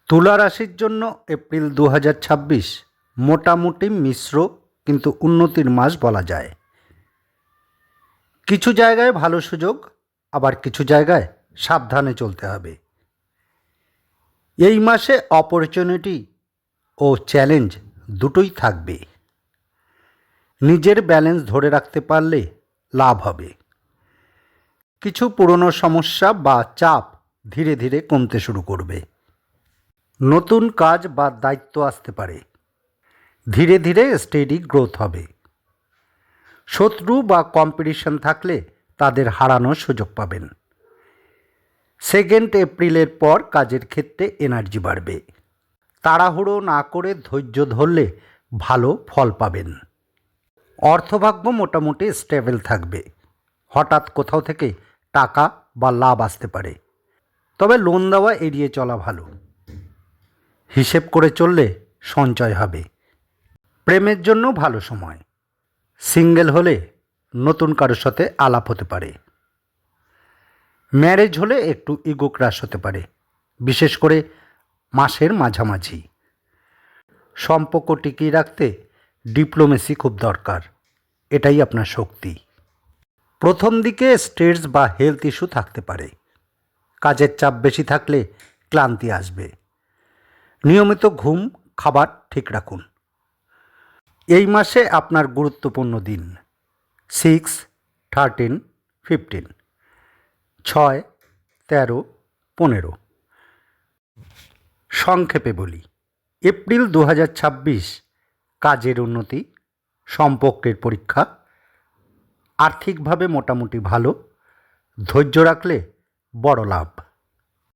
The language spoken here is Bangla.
তুলা রাশির জন্য এপ্রিল 2026 মোটামুটি মিশ্র কিন্তু উন্নতির মাস বলা যায়। কিছু জায়গায় ভালো সুযোগ, আবার কিছু জায়গায় সাবধানে চলতে হবে। এই মাসে অপরচুনিটি ও চ্যালেঞ্জ দুটোই থাকবে। নিজের ব্যালেন্স ধরে রাখতে পারলে লাভ হবে। কিছু পুরনো সমস্যা বা চাপ ধীরে ধীরে কমতে শুরু করবে। নতুন কাজ বা দায়িত্ব আসতে পারে। ধীরে ধীরে স্টেডি গ্রোথ হবে। শত্রু বা কম্পিটিশন থাকলে তাদের হারানোর সুযোগ পাবেন। 2 এপ্রিলের পর কাজের ক্ষেত্রে এনার্জি বাড়বে। তাড়াহুড়ো না করে ধৈর্য ধরলে ভালো ফল পাবেন। অর্থভাগ্য মোটামুটি স্টেবল থাকবে। হঠাৎ কোথাও থেকে টাকা বা লাভ আসতে পারে, তবে লোন দেওয়া এড়িয়ে চলা ভালো। হিসেব করে চললে সঞ্চয় হবে। প্রেমের জন্য ভালো সময়। সিঙ্গেল হলে নতুন কারোর সাথে আলাপ হতে পারে। ম্যারেজ হলে একটু ইগো ক্রাশ হতে পারে, বিশেষ করে মাসের মাঝামাঝি। সম্পর্ক টিকিয়ে রাখতে ডিপ্লোমেসি খুব দরকার, এটাই আপনার শক্তি। প্রথম দিকে স্ট্রেস বা হেলথ ইস্যু থাকতে পারে। কাজের চাপ বেশি থাকলে ক্লান্তি আসবে। নিয়মিত ঘুম, খাবার ঠিক রাখুন। এই মাসে আপনার গুরুত্বপূর্ণ দিন 6, 13, 15, 6, 13, 15। সংক্ষেপে বলি, এপ্রিল 2026 কাজের উন্নতি, সম্পর্কের পরীক্ষা, আর্থিকভাবে মোটামুটি ভালো, ধৈর্য রাখলে বড় লাভ।